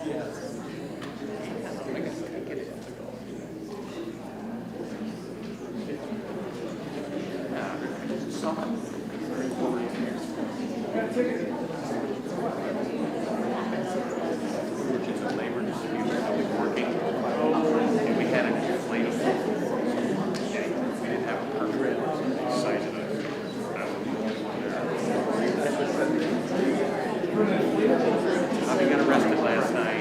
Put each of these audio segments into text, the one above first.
Which is a labor dispute that was working, and we had an inflatable. We didn't have a permit, the size of it. He got arrested last night.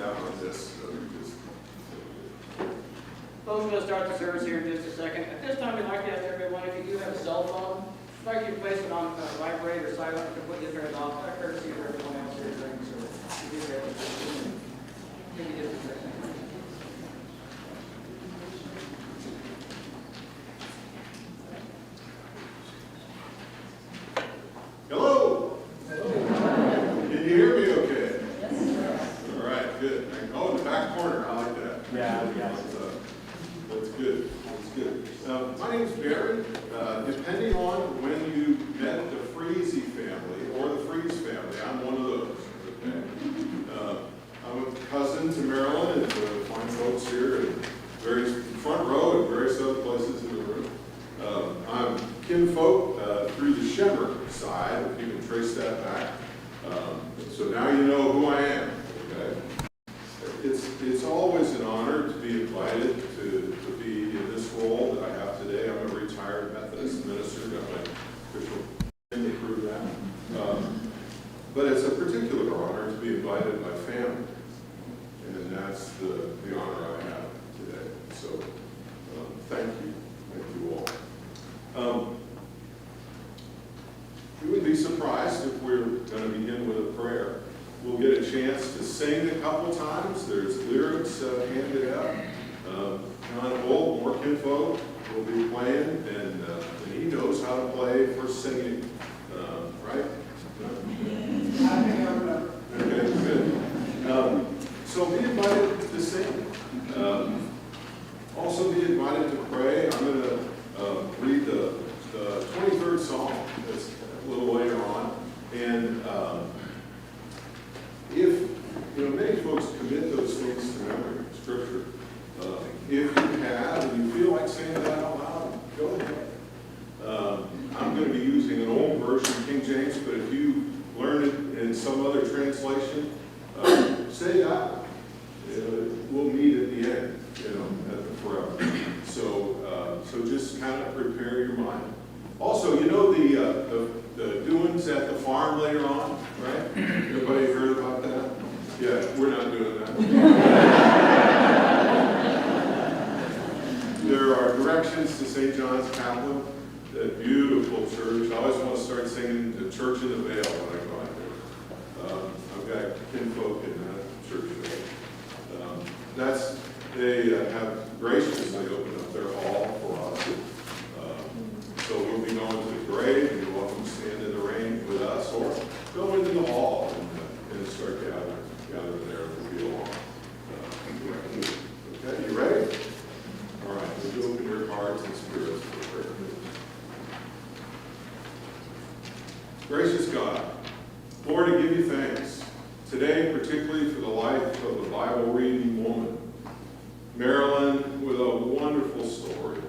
have on this. Folks, we're going to start the service here in just a second. At this time, we'd like to ask everyone, if you do have a cell phone, I'd like you to place it on vibrate or silent, or put it turned off, out of courtesy of everyone else here during the service. If you do have it, give me just a second. Hello? Can you hear me okay? Yes. All right, good. Oh, in the back corner, I like that. Yeah. That's good. That's good. My name's Barry. Depending on when you met the Freezy family or the Freeze family, I'm one of those. Okay. I'm a cousin to Marilyn and to fine folks here in various front row and various other places in the room. I'm kinfolk through the Shemmer side, if you can trace that back. So now you know who I am. Okay. It's always an honor to be invited to be in this role that I have today. I'm a retired Methodist minister, got my official thing to prove that. But it's a particular honor to be invited by family, and that's the honor I have today. So thank you all. You would be surprised if we're going to begin with a prayer. We'll get a chance to sing a couple times. There's lyrics handed out. John Holt, more kinfolk, will be playing, and he knows how to play for singing, right? Okay, good. So be invited to sing. Also be invited to pray. I'm going to read the 23rd Psalm. That's a little later on. And if, many folks commit those things to memory, Scripture. If you have, and you feel like saying that out loud, go ahead. I'm going to be using an old version, King James, but if you learn it in some other translation, say it out. We'll meet at the end, at the forever. So just kind of prepare your mind. Also, the doings at the farm later on, right? Everybody heard about that? Yeah, we're not doing that. There are directions to St. John's Kaplan, that beautiful church. I always want to start singing the Church in the Vale when I go out there. I've got kinfolk in that church there. They have graciously opened up their hall for us. So we'll be going to the grave, and you're welcome to stand in the rain with us, or go into the hall and start gathering there and be along. Okay, you ready? All right, would you open your hearts and spirits for prayer? Gracious God, Lord, I give you thanks today, particularly for the life of the Bible reading woman, Marilyn, with a wonderful story.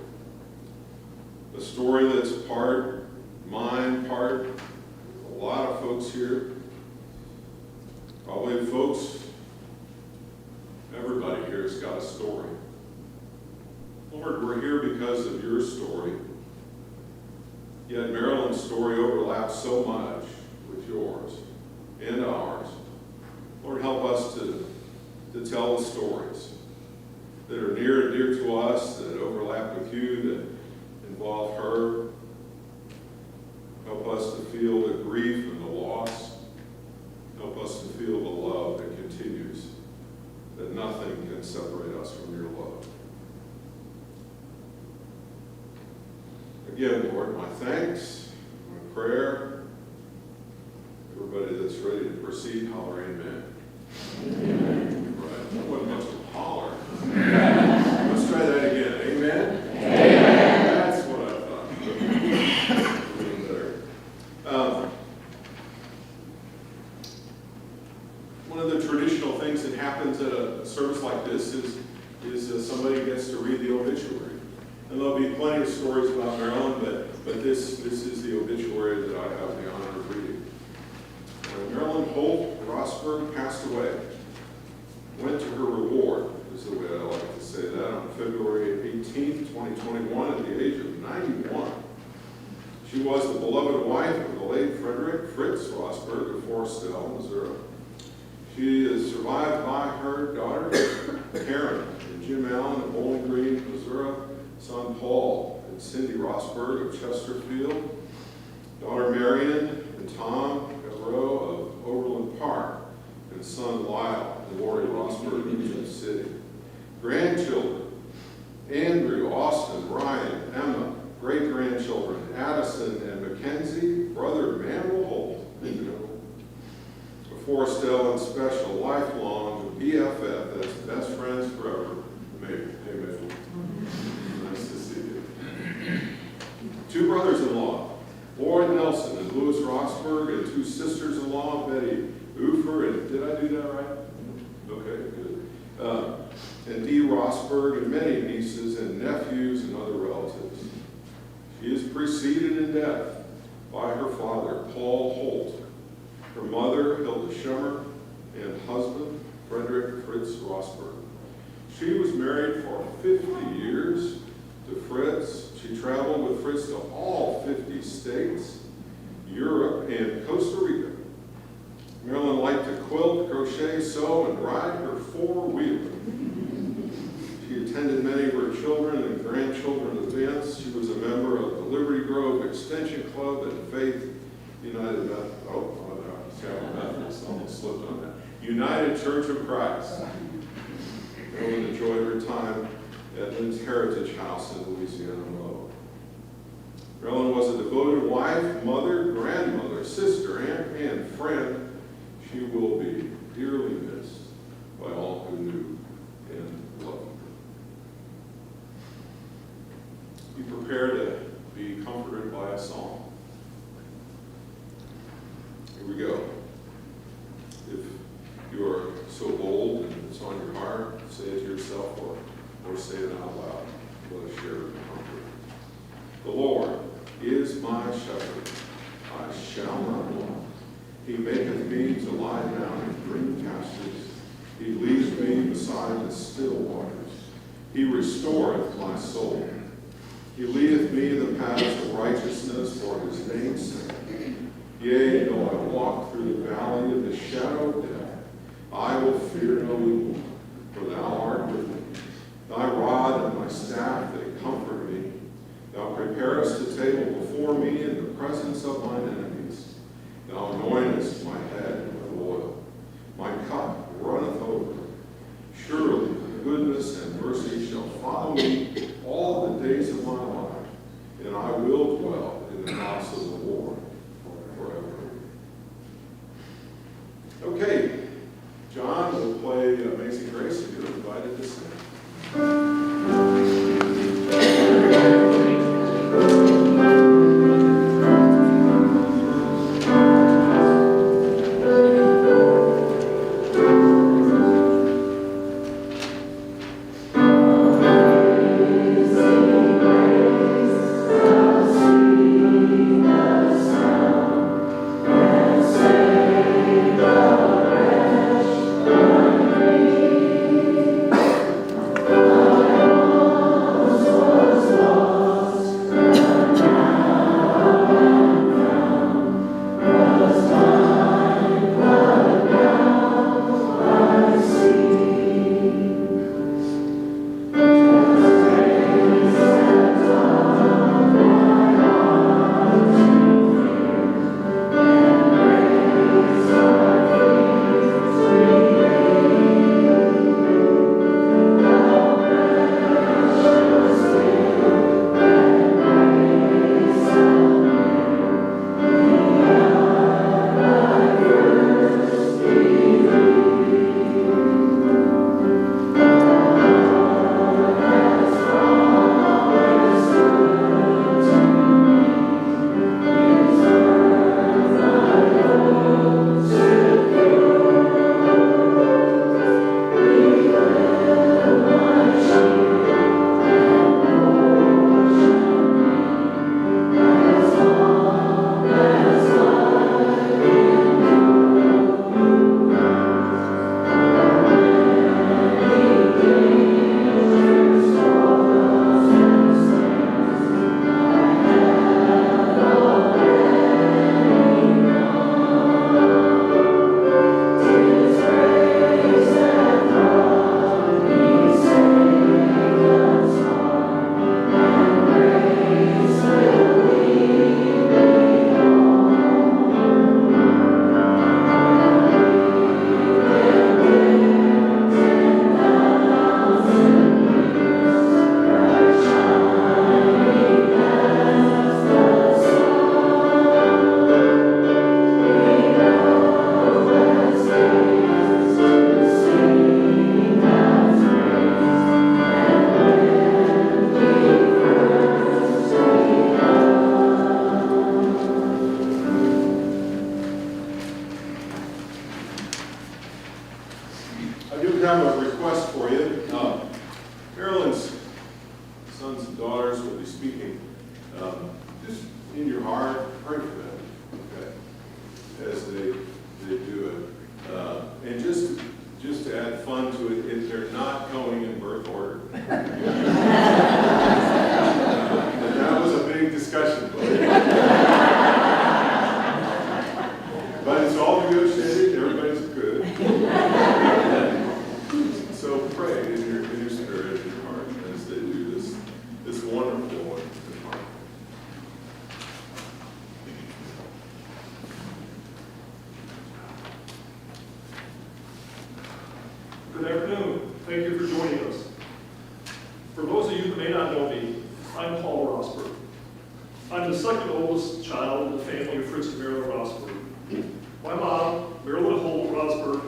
A story that's part mine, part a lot of folks here. Probably folks, everybody here has got a story. Lord, we're here because of your story. Yet Marilyn's story overlaps so much with yours and ours. Lord, help us to tell the stories that are near and dear to us, that overlap with you, that involve her. Help us to feel the grief and the loss. Help us to feel the love that continues, that nothing can separate us from your love. Again, Lord, my thanks, my prayer. Everybody that's ready to proceed, holler amen. Amen. Right. That wasn't much of a holler. Let's try that again. Amen? Amen. That's what I thought. A little better. One of the traditional things that happens at a service like this is somebody gets to read the obituary. And there'll be plenty of stories about Marilyn, but this is the obituary that I have the honor of reading. Marilyn Rosburg passed away. Went to her reward, is the way I like to say that, on February 18, 2021, at the age of 91. She was the beloved wife of the late Frederick Fritz Rosburg of Forestell, Missouri. She is survived by her daughters, Karen and Jim Allen of Bowling Green, Missouri, son Paul and Cindy Rosburg of Chesterfield, daughter Marion and Tom Gareau of Overland Park, and son Lyle and Lori Rosburg of New City. Grandchildren, Andrew, Austin, Ryan, Emma, great-grandchildren, Addison and Mackenzie, brother Manuel Holt, Forrest Ellen Special, lifelong BFF, that's best friends forever. Mabel. Hey, Mabel. Nice to see you. Two brothers-in-law, Lloyd Nelson and Louis Roxburgh, and two sisters-in-law, Betty Ufer, and did I do that right? Okay, good. And Dee Rosburg, and many nieces and nephews and other relatives. She is preceded in death by her father, Paul Holt, her mother, Hilda Schummer, and husband, Frederick Fritz Rosberg. She was married for 50 years to Fritz. She traveled with Fritz to all 50 states, Europe, and Costa Rica. Marilyn liked to quilt, crochet, sew, and ride her four-wheeler. She attended many of her children and grandchildren events. She was a member of the Liberty Grove Extension Club and Faith United Methodist, almost slipped on that. United Church of Christ. Marilyn enjoyed her time at Lynn's Heritage House in Louisiana Road. Marilyn was a devoted wife, mother, grandmother, sister, aunt, and friend. She will be dearly missed by all who knew and loved her. Be prepared to be comforted by a song. Here we go. If you are so bold and it's on your heart, say it to yourself or say it out loud. Let us share the comfort. The Lord is my shepherd. I shall not want. He maketh me to lie down in green pastures. He leads me beside the still waters. He restoreth my soul. He leadeth me in the paths of righteousness for his name's sake. Yea, though I walk through the valley of the shadow of death, I will fear no evil, for thou art with me. Thy rod and thy staff, they comfort me. Thou preparest a table before me in the presence of mine enemies. Thou anointest my head with oil. My cup runneth over. Surely goodness and mercy shall follow me all the days of my life, and I will dwell in the house of the Lord forever. Okay, John will play Amazing Grace, and you're invited to sing. The just in your heart, pray for them, okay, as they do it. And just to add fun to it, if they're not going in birth order. That was a big discussion point. But it's all negotiated, everybody's good. So pray in your spirit, in your heart, as they do this wonderful one. Good afternoon. Thank you for joining us. For those of you who may not know me, I'm Paul Rosburg. I'm the second oldest child in the family of Fritz and Marilyn Rosburg. My mom, Marilyn Rosburg,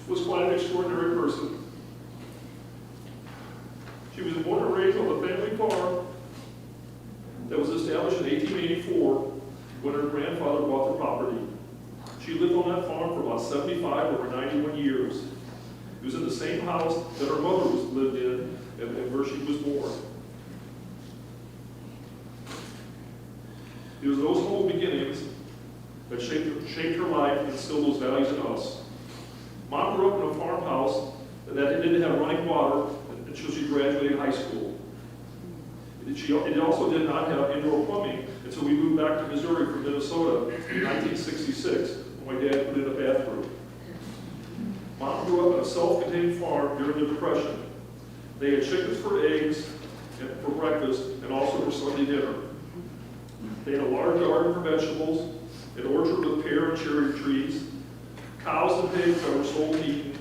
was quite an extraordinary person. She was born and raised on the family farm that was established in 1884 when her grandfather bought the property. She lived on that farm for about 75 or 91 years. It was in the same house that her mother lived in and where she was born. It was those humble beginnings that shaped her life and instilled those values in us. Mom grew up in a farmhouse that didn't have running water until she graduated high school. It also did not have indoor plumbing until we moved back to Missouri from Minnesota in 1966 when my dad put in a bathroom. Mom grew up on a self-contained farm during the Depression. They had chickens for eggs and for breakfast and also for Sunday dinner. They had a large garden for vegetables, an orchard with pear and cherry trees, cows and pigs that were sold and eaten,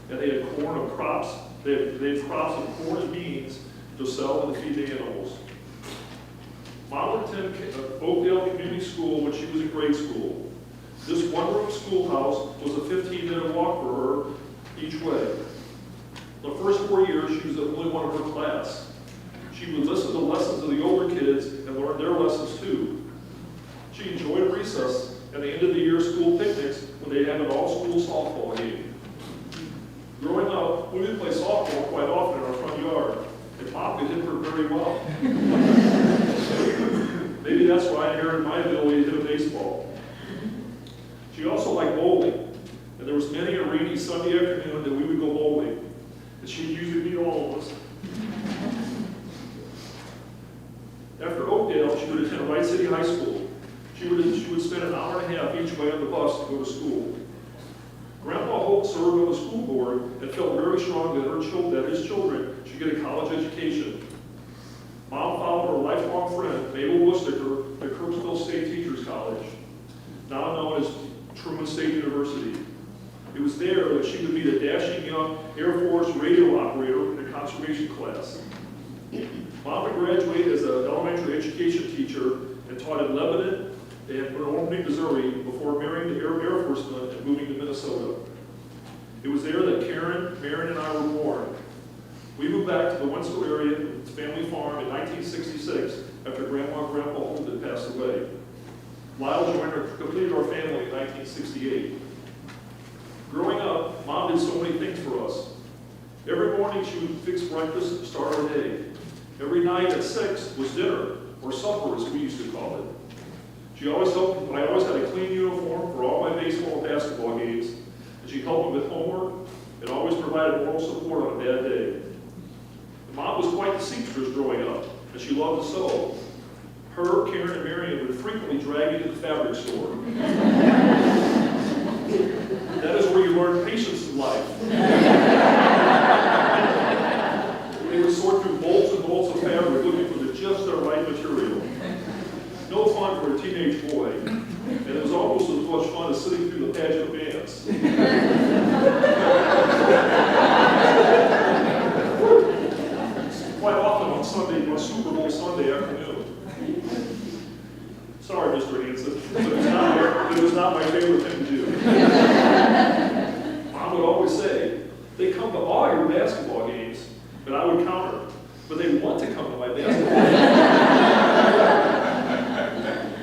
and they had corn and crops. They had crops of corn and beans to sell and to feed the animals. Mom attended Oakdale Community School when she was in grade school. This one-room schoolhouse was a 15-minute walk for her each way. The first 4 years, she was the only one of her class. She would listen to lessons of the older kids and learn their lessons too. She enjoyed recess and the end-of-the-year school picnics when they had an all-school softball game. Growing up, we would play softball quite often in our front yard, and Mom could hit her very well. Maybe that's why I inherited my ability to hit a baseball. She also liked bowling, and there was many a rainy Sunday afternoon that we would go bowling, and she'd usually beat all of us. After Oakdale, she would attend Wright City High School. She would spend an hour and a half each way on the bus to go to school. Grandpa Holt served on the school board and felt very strong that his children should get a college education. Mom followed her lifelong friend, Mabel Wusticker, to Kirksville State Teachers College, now known as Truman State University. It was there that she would meet a dashing young Air Force radio operator in a conservation class. Mom would graduate as an elementary education teacher and taught in Lebanon and Albany, Missouri before marrying the Air Forceman and moving to Minnesota. It was there that Karen, Marin, and I were born. We moved back to the Wentzville area, family farm, in 1966 after Grandma and Grandpa Holt had passed away. Lyle completed our family in 1968. Growing up, Mom did so many things for us. Every morning she would fix breakfast and start our day. Every night at 6 was dinner, or supper as we used to call it. I always had a clean uniform for all my baseball and basketball games, and she helped me with homework and always provided moral support on a bad day. And Mom was quite the seamstress growing up, and she loved to sew. Her, Karen, and Marion would frequently drag me to the fabric store. That is where you learn patience in life. They would sort through bolts and bolts of fabric looking for just the right material. No fun for a teenage boy, and it was almost as much fun as sitting through the pageant bands. Quite often on Super Bowl Sunday afternoon. Sorry, Mr. Hanson, but it was not my favorite thing to do. Mom would always say, they come to all your basketball games, but I would counter, but they want to come to my basketball games.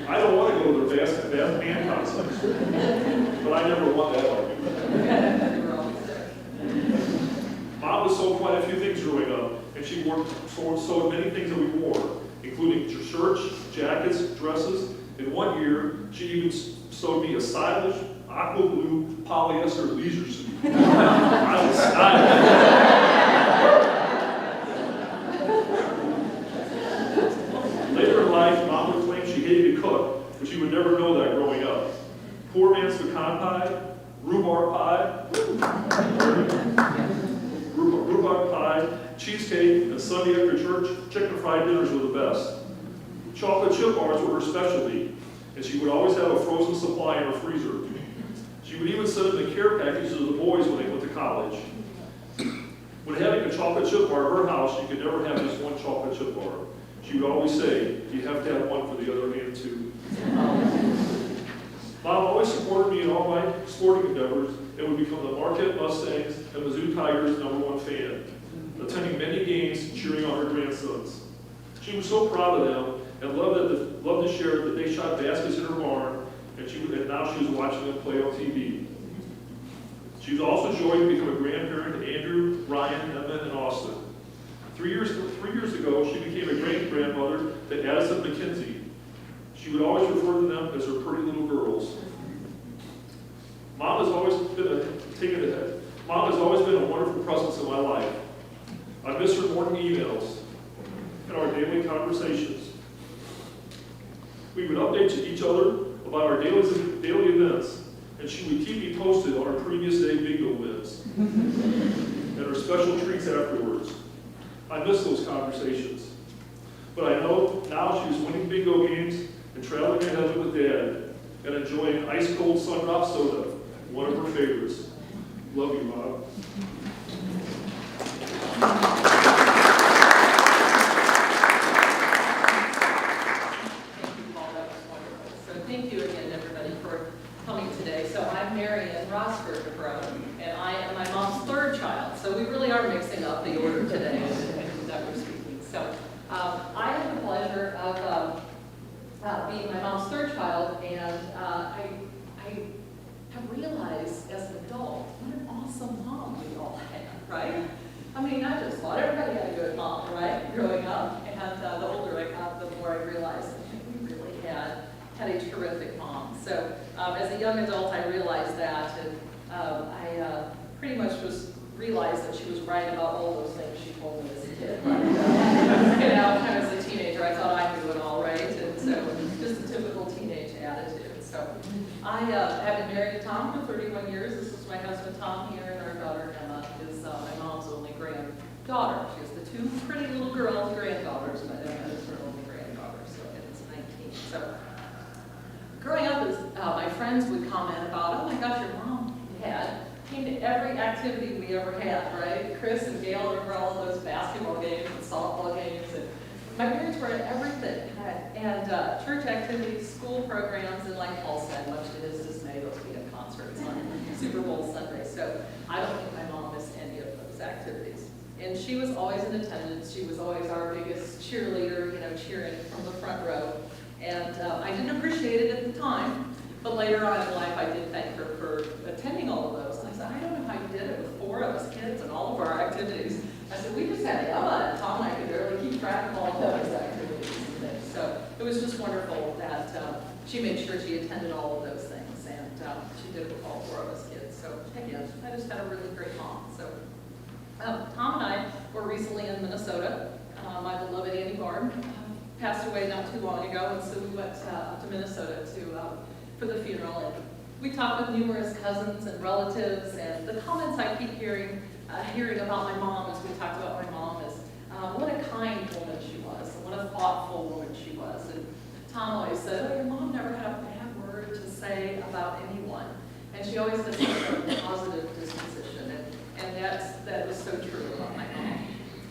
I don't want to go to their band concerts, but I never won that argument. Mom was sold quite a few things growing up, and she sewed many things that we wore, including church, jackets, dresses. In one year, she even sewed me a stylish aqua blue polyester leisure suit. I was stylish. Later in life, Mom would claim she hated to cook, but she would never know that growing up. Poor man's pecan pie, rhubarb pie, cheesecake, and Sunday after church, chicken fried dinners were the best. Chocolate chip bars were her specialty, and she would always have a frozen supply in her freezer. She would even send them the care packages to the boys when they went to college. When having a chocolate chip bar at her house, you could never have just one chocolate chip bar. She would always say, you have to have one for the other hand too. Mom always supported me in all my sporting endeavors and would become the Marquette Mustangs and Mizzou Tigers' #1 fan, attending many games and cheering on her grandsons. She was so proud of them and loved to share that they shot baskets in her barn, and now she was watching them play on TV. She was also joyed to become a grandparent to Andrew, Ryan, Emma, and Austin. 3 years ago, she became a great-grandmother to Addison McKenzie. She would always refer to them as her pretty little girls. Mom has always been a wonderful presence in my life. I miss her morning emails and our daily conversations. We would update each other about our daily events, and she would keep me posted on her previous day bingo wins and her special treats afterwards. I miss those conversations. But I know now she's winning bingo games and traveling to heaven with Dad and enjoying ice-cold Sundrop soda, one of her favorites. Love you, Mom. Thank you again, everybody, for coming today. So I'm Marilyn Rosburg, and I am my mom's third child. So we really are mixing up the order today that we're speaking. So I have the pleasure of being my mom's third child, and I have realized as an adult what an awesome mom we all had, right? I mean, I just thought everybody had a good mom, right, growing up. And the older I got, the more I realized that we really had a terrific mom. So as a young adult, I realized that, and I pretty much realized that she was right about all those things she told me as a kid. But, you know, kind of as a teenager, I thought I knew it all, right? And so just a typical teenage attitude. So I have been married to Tom for 31 years. This is my husband, Tom, here, and our daughter, Emma, is my mom's only granddaughter. She has the two pretty little girls, granddaughters, but Emma is her only granddaughter, so it's 19. So growing up, my friends would comment about, oh my gosh, your mom, Dad, came to every activity we ever had, right? Chris and Gail remember all of those basketball games and softball games, and my parents were at everything, and church activities, school programs, and like Paul said, much to his dismay, those weekend concerts on Super Bowl Sunday. So I don't think my mom missed any of those activities. And she was always in attendance. She was always our biggest cheerleader, you know, cheering from the front row. And I didn't appreciate it at the time, but later on in life, I did thank her for attending all of those. And I said, I don't know how you did it with 4 of us kids and all of our activities. I said, we just had Emma, and Tom and I could barely keep track of all of those activities and things. So it was just wonderful that she made sure she attended all of those things, and she did it with all 4 of us kids. So again, I just had a really great mom. So Tom and I were recently in Minnesota. My beloved Annie Barn passed away not too long ago, and so we went to Minnesota for the funeral. And we talked with numerous cousins and relatives, and the comments I keep hearing about my mom as we talked about my mom is what a kind woman she was, and what a thoughtful woman she was. And Tom always said, oh, your mom never had a bad word to say about anyone, and she always had such a positive disposition, and that was so true about my mom.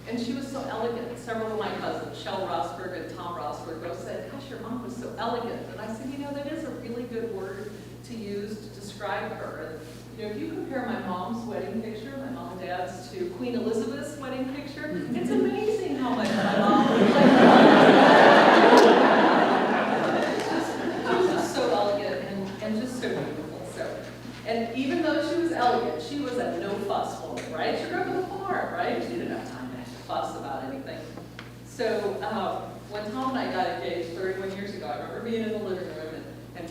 And she was so elegant. Several of my cousins, Shel Rosburg and Tom Rosburg, both said, gosh, your mom was so elegant. And I said, you know, that is a really good word to use to describe her. And, you know, if you compare my mom's wedding picture, my mom and dad's, to Queen Elizabeth's wedding picture, it's amazing how much my mom was like. She was just so elegant and just so beautiful. So, and even though she was elegant, she was a no-fuss woman, right? She grew up on a farm, right? She didn't have time to fuss about anything. So when Tom and I got engaged 31 years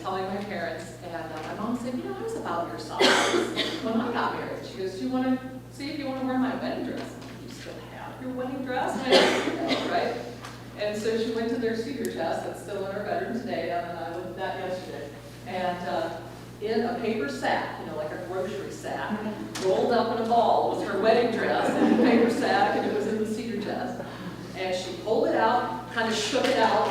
telling my parents, and my mom said, I was about your size when I got married. She goes, do you want to see if you want to wear my wedding dress? You still have your wedding dress? And I said, right? And so she went to their cedar chest that's still in her bedroom today, and I looked at that yesterday. And in a paper sack, like a grocery sack, rolled up in a ball was her wedding dress in a paper sack, and it was in the cedar chest. And she pulled it out, kind of shook it out,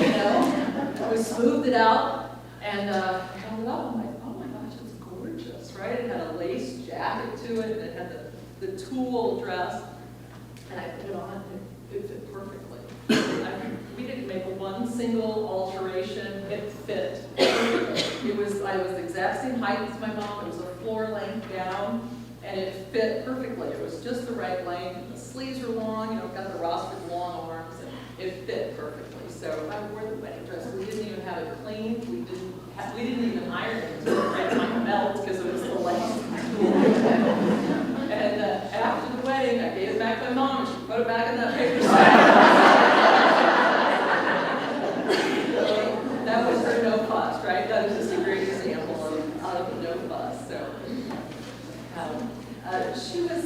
we smoothed it out, and held it up. I'm like, oh my gosh, it's gorgeous, right? It had a lace jacket to it, and it had the tulle dress, and I put it on, and it fit perfectly. We didn't make one single alteration. It fit. I was the exact same height as my mom. It was a floor-length gown, and it fit perfectly. It was just the right length. The sleeves were long, got the Rosburg long arms, and it fit perfectly. So I wore the wedding dress. We didn't even have it cleaned. We didn't even iron it until it might melt because it was the lace. And after the wedding, I gave it back to my mom, and she put it back in that paper sack. That was her no fuss, right? That is just a great example of no fuss. So she was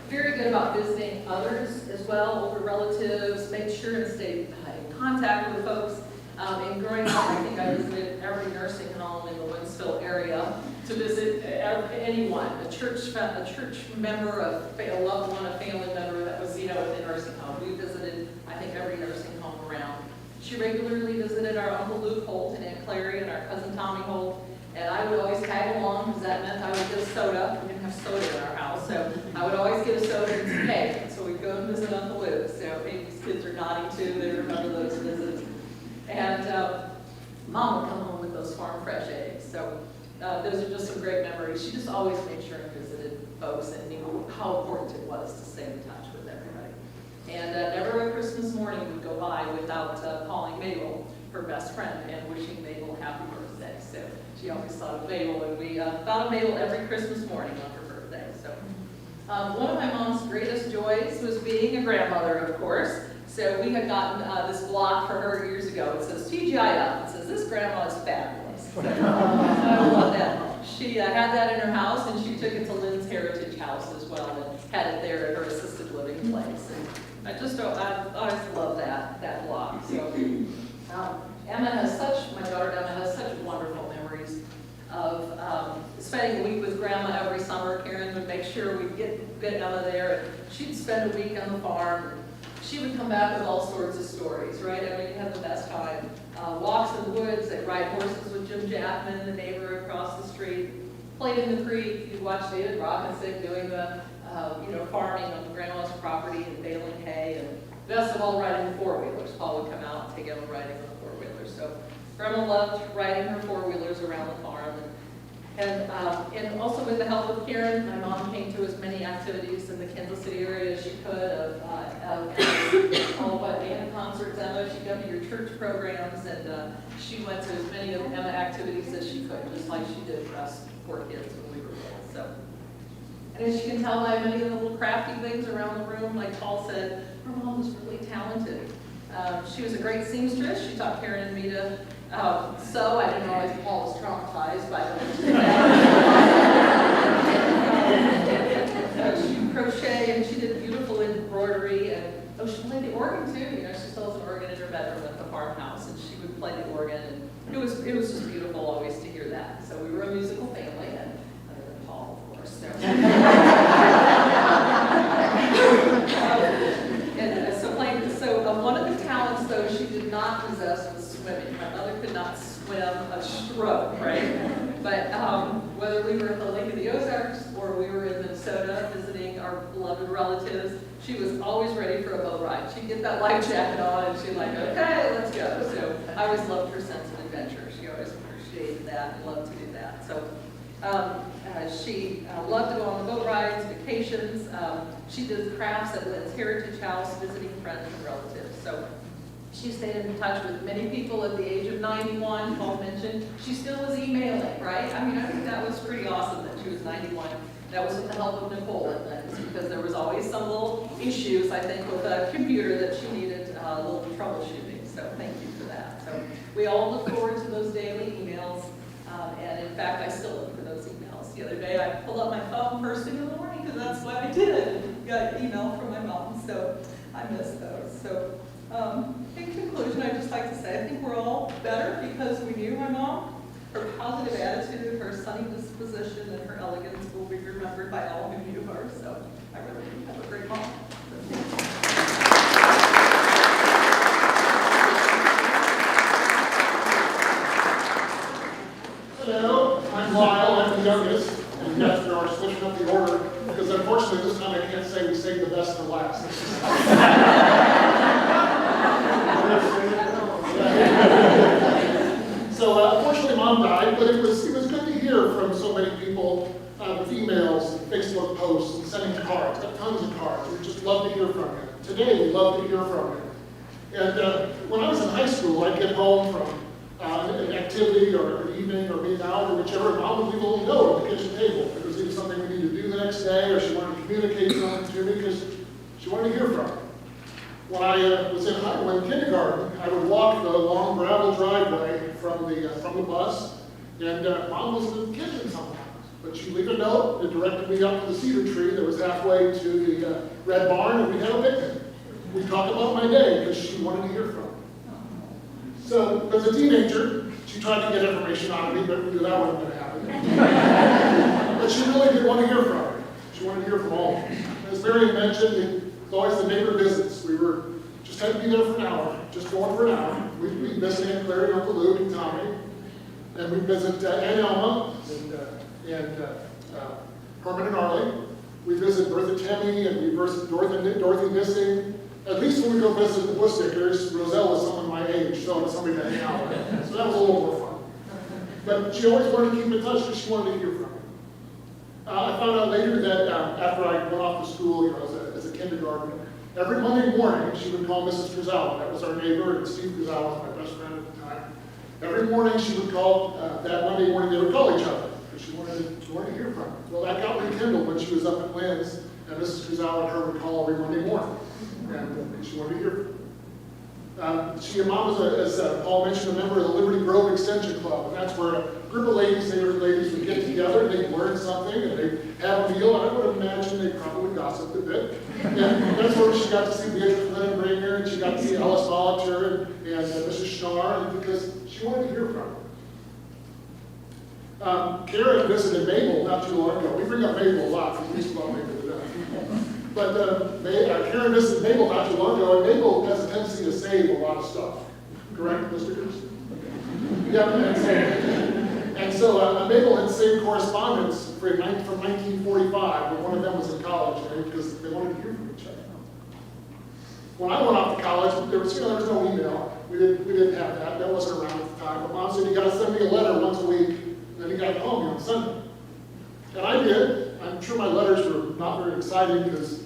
very good about visiting others as well, older relatives, made sure and stayed in contact with folks. And growing up, I think I visited every nursing home in the Wentzville area to visit anyone, a church member, a loved one, a family member that was, in the nursing home. We visited, I think, every nursing home around. She regularly visited our Uncle Luke Holt and Aunt Clary and our cousin Tommy Holt, and I would always tag along because that meant I would get a soda. We didn't have soda in our house, so I would always get a soda and some cake. And so we'd go and visit Uncle Luke. So maybe these kids are nodding too. They remember those visits. And Mom would come home with those farm fresh eggs. So those are just some great memories. She just always made sure and visited folks and knew how important it was to stay in touch with everybody. And never a Christmas morning would go by without calling Mabel, her best friend, and wishing Mabel happy birthday. So she always thought of Mabel, and we thought of Mabel every Christmas morning on her birthday. So one of my mom's greatest joys was being a grandmother, of course. So we had gotten this block for her years ago. It says TGIF. It says, this grandma is fabulous. So, I love that. She had that in her house, and she took it to Lynn's Heritage House as well, and had it there at her assisted living place. And I always love that block. So Emma has my daughter Emma has such wonderful memories of spending a week with Grandma every summer. Karen would make sure we'd get Emma there, and she'd spend a week on the farm. She would come back with all sorts of stories, right? I mean, you had the best time. Walks in the woods, they'd ride horses with Jim Jackman, the neighbor across the street. Played in the creek. You'd watch David Rockensick doing the, farming on Grandma's property and baling hay. And best of all, riding the four-wheelers. Paul would come out and take Emma riding on the four-wheelers. So Grandma loved riding her four-wheelers around the farm. And also with the help of Karen, my mom came to as many activities in the Kansas City area as she could of all but band concerts, Emma. She got to your church programs, and she went to as many of Emma activities as she could, just like she did for us poor kids when we were little. So, and as you can tell by many of the little crafty things around the room, like Paul said, her mom was really talented. She was a great seamstress. She taught Karen and me to sew. I didn't know if Paul was traumatized by the she crochet, and she did beautiful embroidery, and she played the organ too. She still has an organ in her bedroom at the farmhouse, and she would play the organ, and it was just beautiful always to hear that. So we were a musical family, and other than Paul, of course. So. One of the talents, though, she did not possess was swimming. My mother could not swim a stroke, right? But whether we were at the Lake of the Ozarks or we were in Minnesota visiting our beloved relatives, she was always ready for a boat ride. She'd get that life jacket on, and she'd like, okay, let's go. So I always loved her sense of adventure. She always appreciated that and loved to do that. So she loved to go on the boat rides, vacations. She did crafts at Lynn's Heritage House, visiting friends and relatives. So she stayed in touch with many people at the age of 91. Paul mentioned she still was emailing, right? I mean, I think that was pretty awesome that she was 91. That was with the help of Nicole at Lynn's, because there was always some little issues, I think, with a computer that she needed a little troubleshooting. So thank you for that. So we all look forward to those daily emails. And in fact, I still look for those emails. The other day, I pulled up my phone first thing in the morning because that's what I did. And got an email from my mom, so I miss those. So in conclusion, I'd just like to say I think we're all better because we knew my mom. Her positive attitude, her sunny disposition, and her elegance will be remembered by all who knew her. So I really do have a great mom. Hello, I'm Lyle, I'm the youngest, and yes, we are switching up the order, because unfortunately this time I can't say we saved the best for last. So unfortunately Mom died, but it was good to hear from so many people with emails, Facebook posts, and sending cards. Got tons of cards. We just love to hear from you. Today we love to hear from you. And when I was in high school, I'd get home from an activity or an evening or being out or whichever, Mom would leave a little note on the kitchen table. If it was either something we needed to do the next day or she wanted to communicate something to me because she wanted to hear from me. When I was in kindergarten, I would walk the long gravel driveway from the bus, and Mom was in the kitchen sometimes. But she'd leave a note that directed me up to the cedar tree that was halfway to the red barn, and we'd have a picnic. We'd talk about my day because she wanted to hear from me. So, as a teenager, she tried to get information out of me, but we knew that wasn't going to happen. But she really did want to hear from me. She wanted to hear from all of us. As Marion mentioned, it was always the neighbor visits. We were just had to be there for an hour, just going for an hour. We'd visit Aunt Clary, Uncle Luke, and Tommy. And we'd visit Aunt Elma and Herman and Arlie. We'd visit Bertha Temmie, and we'd visit Dorothy Missing. At least when we go visit the Bushstickers, Roselle was someone my age, so it was somebody to hang out with. So that was a little more fun. But she always wanted to keep in touch because she wanted to hear from me. I found out later that after I went off to school, as a kindergartner, every Monday morning she would call Mrs. Frizzell. That was our neighbor, and Steve Frizzell was my best friend at the time. Every morning she would call, that Monday morning they would call each other because she wanted to hear from me. Well, that got rekindled when she was up at Lynn's, and Mrs. Frizzell and her would call every Monday morning. And she wanted to hear from me. She and Mom was, as Paul mentioned, a member of the Liberty Grove Extension Club, and that's where a group of ladies, neighborhood ladies, would get together, and they'd learn something, and they'd have a meal, and I would imagine they probably gossiped a bit. And that's where she got to see Beatrice Lynn Brainer, and she got to see Alice Volunteer and Mrs. Schnarr, and because she wanted to hear from her. Karen visited Mabel not too long ago. We bring up Mabel a lot, because we used to love Mabel to death. But Karen visited Mabel not too long ago, and Mabel has a tendency to save a lot of stuff. Correct, Mr. Cruz? Yep, and so Mabel had saved correspondence from 1945 when one of them was in college, right, because they wanted to hear from each other. When I went off to college, there was no email. We didn't have that. That wasn't around at the time. But Mom said, you got to send me a letter once a week, and then you got to call me on Sunday. And I did. I'm sure my letters were not very exciting because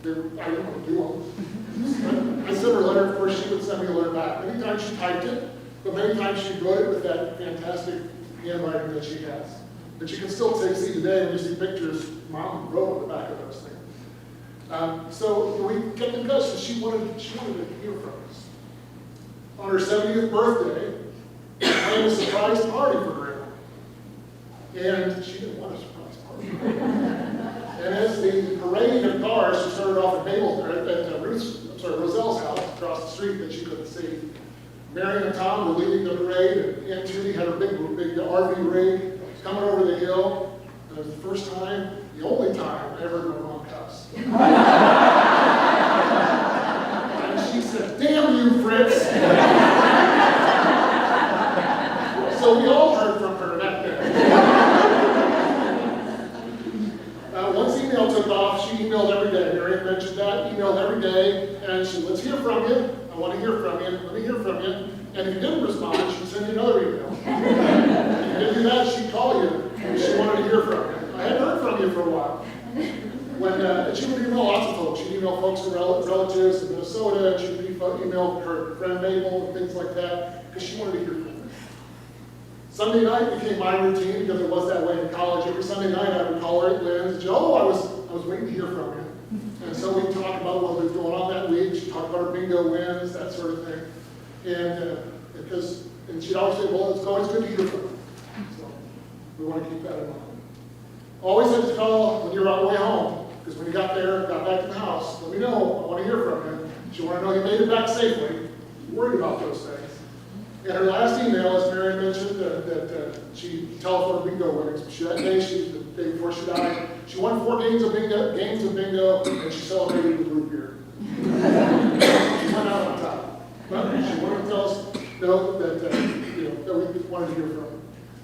I didn't want to do them. I sent her a letter, of course she would send me a letter back. Many times she typed it, but many times she wrote it with that fantastic handwriting that she has. And you can still see today when you see pictures Mom wrote on the back of those things. So we kept in touch, and she wanted to hear from us. On her 70th birthday, we planned a surprise party for Grandma. And she didn't want a surprise party. And as the parade of cars, she started off at Roselle's house across the street that she couldn't see. Marion and Tom were leading the parade, and Aunt Judy had her big RV rig coming over the hill. And it was the first time, the only time I ever heard my mom cuss. And she said, "Damn you, Fritz!" So we all heard from her that day. Once email took off, she emailed every day. Marion mentioned that, emailed every day, and she said, "Let's hear from you. I want to hear from you. Let me hear from you." And if you didn't respond, she'd send you another email. If you didn't do that, she'd call you, and she wanted to hear from you. I hadn't heard from you for a while. And she would email lots of folks. She'd email folks and relatives in Minnesota, and she'd email her friend Mabel and things like that, because she wanted to hear from you. Sunday night became my routine, because it was that way in college. Every Sunday night I would call her at Lynn's and say, "Oh, I was waiting to hear from you." And so we'd talk about what was going on that week. She'd talk about her bingo wins, that sort of thing. And because And she'd always say, well, it's always good to hear from you. So we want to keep that in mind. Always have to call when you're on the way home, because when you got back to the house, let me know, I want to hear from you. She want to know you made it back safely. Worried about those things. And her last email, as Mary mentioned, that she telephoned bingo winners. The day before she died, she won 4 games of bingo, and she celebrated with root beer. She went out on top. But she wanted to tell us that we wanted to hear from her.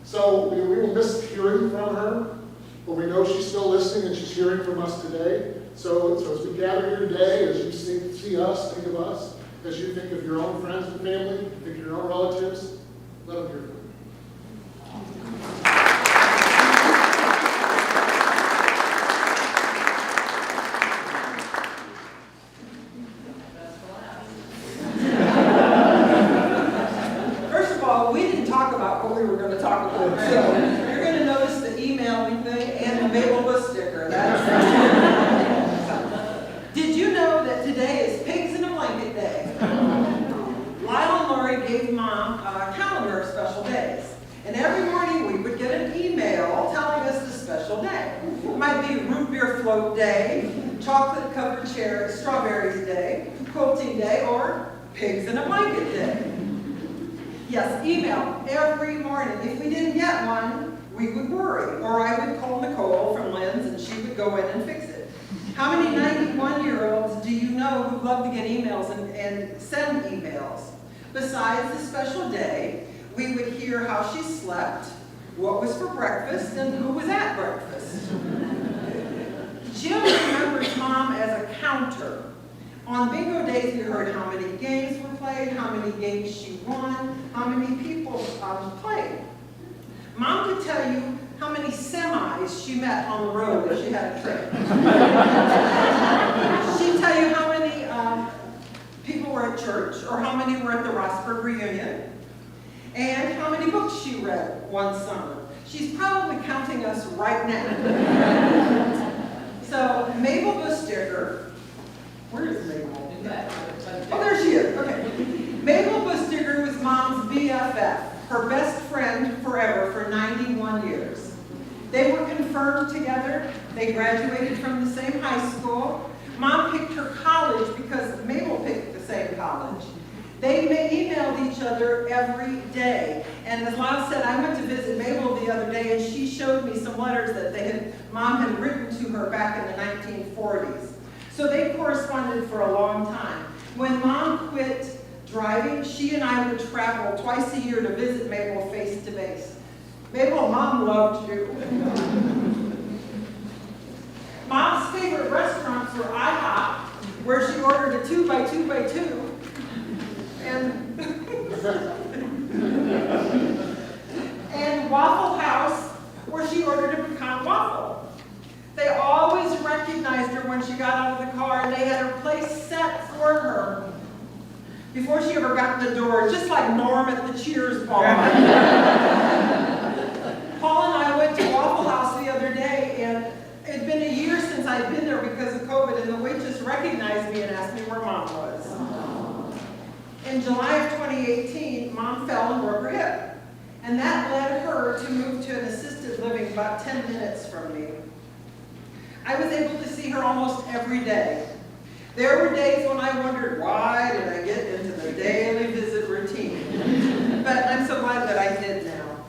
So we will miss hearing from her, but we know she's still listening and she's hearing from us today. So as we gather here today, as you see us, think of us, as you think of your own friends and family, think of your own relatives, let them hear from you. First of all, we didn't talk about what we were going to talk about. So you're going to notice the emailing thing and the Mabel Bush sticker. Did you know that today is Pigs in a Blanket Day? Lyle and Lori gave Mom a calendar of special days. And every morning we would get an email telling us the special day. It might be Root Beer Float Day, Chocolate Covered Strawberries Day, Quilting Day, or Pigs in a Blanket Day. Yes, email every morning. If we didn't get one, we would worry. Or I would call Nicole from Lynn's and she would go in and fix it. How many 91-year-olds do you know who love to get emails and send emails? Besides the special day, we would hear how she slept, what was for breakfast, and who was at breakfast. Jim remembers Mom as a counter. On bingo days, we heard how many games were played, how many games she won, how many people played. Mom could tell you how many semis she met on the road if she had a trip. She'd tell you how many people were at church, or how many were at the Rosburg reunion, and how many books she read one summer. She's probably counting us right now. So Mabel Busticker, where is Mabel? Oh, there she is. Okay. Mabel Busticker was Mom's BFF, her best friend forever for 91 years. They were confirmed together. They graduated from the same high school. Mom picked her college because Mabel picked the same college. They emailed each other every day. And as Lyle said, I went to visit Mabel the other day and she showed me some letters that Mom had written to her back in the 1940s. So they corresponded for a long time. When Mom quit driving, she and I would travel twice a year to visit Mabel face to face. Mabel, Mom loved you. Mom's favorite restaurants were IHOP, where she ordered a 2x2x2, and Waffle House, where she ordered a pecan waffle. They always recognized her when she got out of the car, and they had her place set for her before she ever got in the door, just like Norm at the Cheers bar. Paul and I went to Waffle House the other day, and it had been a year since I'd been there because of COVID, and the waitress recognized me and asked me where Mom was. In July of 2018, Mom fell and broke her hip, and that led her to move to an assisted living about 10 minutes from me. I was able to see her almost every day. There were days when I wondered, why did I get into the daily visit routine? But I'm so glad that I did now.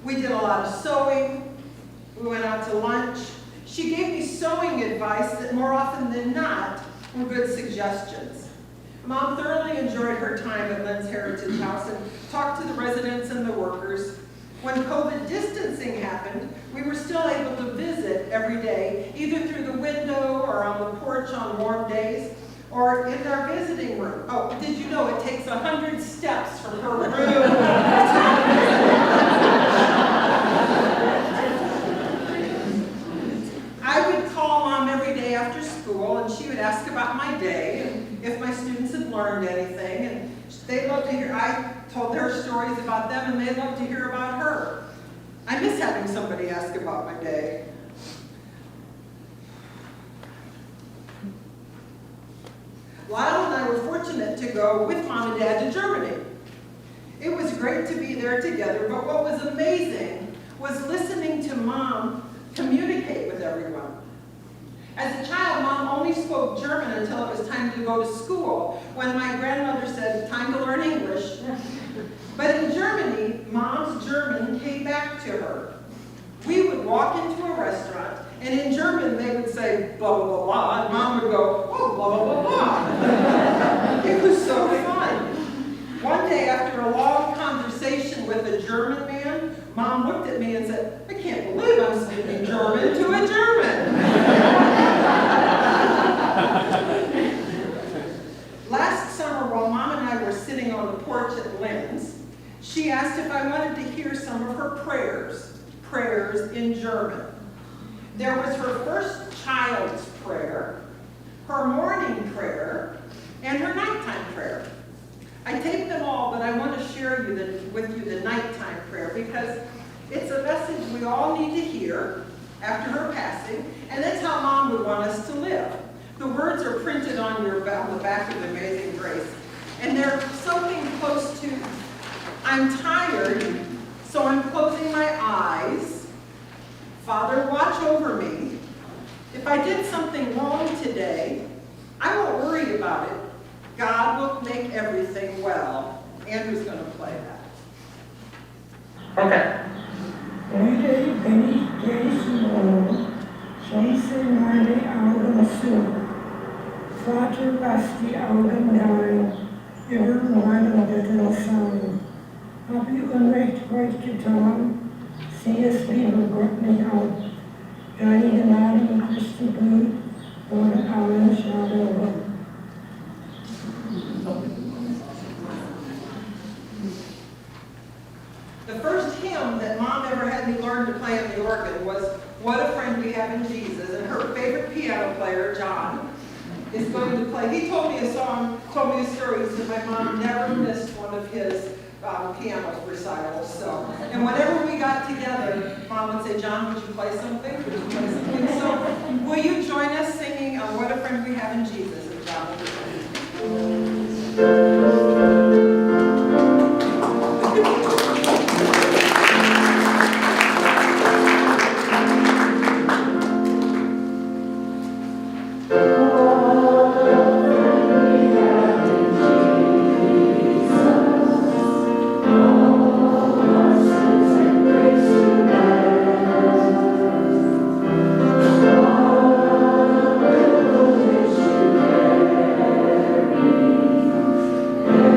We did a lot of sewing. We went out to lunch. She gave me sewing advice that more often than not were good suggestions. Mom thoroughly enjoyed her time at Lynn's Heritage House and talked to the residents and the workers. When COVID distancing happened, we were still able to visit every day, either through the window or on the porch on warm days, or in our visiting room. Oh, did you know it takes 100 steps from her room to I would call Mom every day after school, and she would ask about my day, and if my students had learned anything, and they loved to hear, I told their stories about them, and they loved to hear about her. I miss having somebody ask about my day. Lyle and I were fortunate to go with Mom and Dad to Germany. It was great to be there together, but what was amazing was listening to Mom communicate with everyone. As a child, Mom only spoke German until it was time to go to school, when my grandmother said, time to learn English. But in Germany, Mom's German came back to her. We would walk into a restaurant, and in German they would say, blah, blah, blah, blah, and Mom would go, oh, blah, blah, blah, blah. It was so fun. One day, after a long conversation with a German man, Mom looked at me and said, I can't believe I'm speaking German to a German. Last summer, while Mom and I were sitting on the porch at Lynn's, she asked if I wanted to hear some of her prayers in German. There was her first child's prayer, her morning prayer, and her nighttime prayer. I taped them all, but I want to share with you the nighttime prayer because it's a message we all need to hear after her passing, and that's how Mom would want us to live. The words are printed on the back of Amazing Grace, and they're something close to, I'm tired, so I'm closing my eyes. Father, watch over me. If I did something wrong today, I won't worry about it. God will make everything well. Andrew's going to play that. Okay. Heute bin ich diesen Morgen, schließe meine Augen zu. Vater, lass die Augen dein über meinen Götter schauen. Hab ich Unrecht heute getan? Sieh es, liebe Gott, nicht auf. Deine Gnade und Christi Blut wurde allen Schade weg. The first hymn that Mom ever had me learn to play on the organ was What a Friend We Have in Jesus, and her favorite piano player, John, is going to play. He told me a story. He said my mom never missed one of his piano recitals. So, and whenever we got together, Mom would say, John, would you play something? Would you play something? So, will you join us singing What a Friend We Have in Jesus? And John will be Thank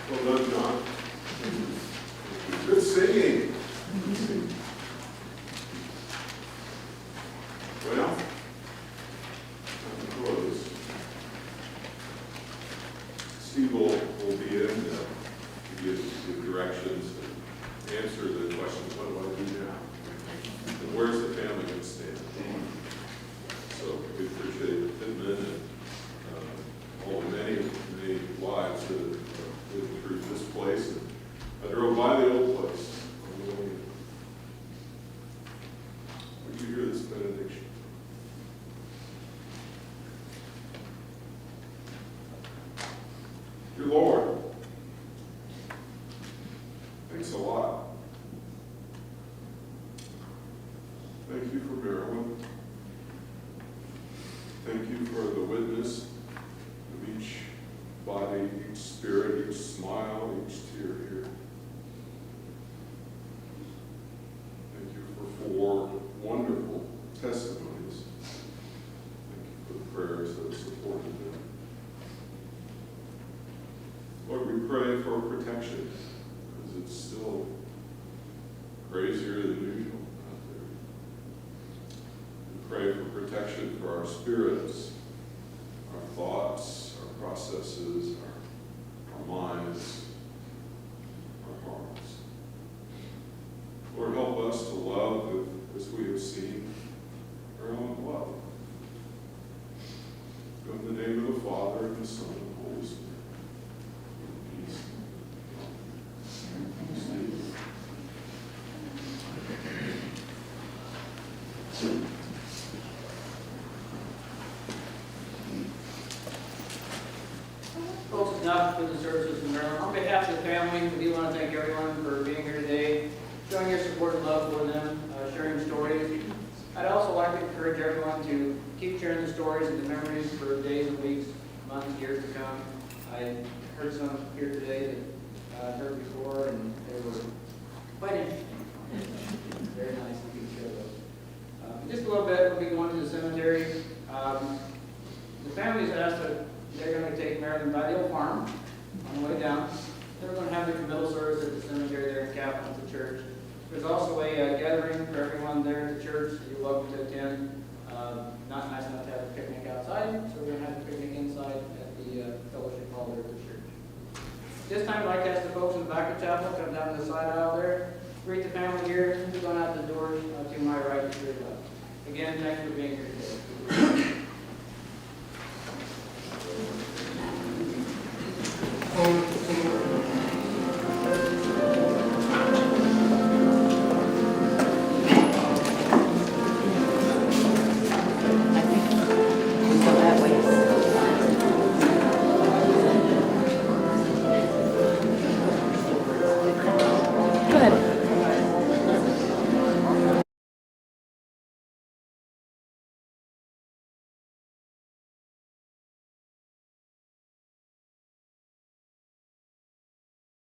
Well done, John. Good singing. Well, I'm to close. Steve will be in to give directions and answer the questions, what do I do now? And where's the family going to stand? So we appreciate Pitman and all the many lives that have lived through this place. And I drove by the old place. Would you hear this benediction? Dear Lord, thanks a lot. Thank you for Marilyn. Thank you for the witness of each body, each spirit, each smile, each tear here. Thank you for 4 wonderful testimonies. Thank you for the prayers that supported them. Lord, we pray for protection, because it's still crazier than usual out there. We pray for protection for our spirits, our thoughts, our processes, our minds, our hearts. Lord, help us to love as we have seen our own love. In the name of the Father, and the Son, and the Holy Spirit. Peace. Folks, it's enough for the services in Maryland. On behalf of the family, we do want to thank everyone for being here today, showing your support and love for them, sharing stories. I'd also like to encourage everyone to keep sharing the stories and the memories for days and weeks, months, years to come. I heard some here today that I've heard before, and they were quite interesting. Very nice to keep share those. Just a little bit, we'll be going to the cemetery. The family's asked that they're going to take Marilyn by the old farm on the way down. They're going to have their committal service at the cemetery there in Capitol at the church. There's also a gathering for everyone there at the church that you're welcome to attend. Not nice enough to have a picnic outside, so we're going to have a picnic inside at the fellowship hall there at the church. This time I'd like to ask the folks in the back of the chapel come down to the side aisle there, greet the family here, going out the door to my right and to your left. Again, thanks for being here today.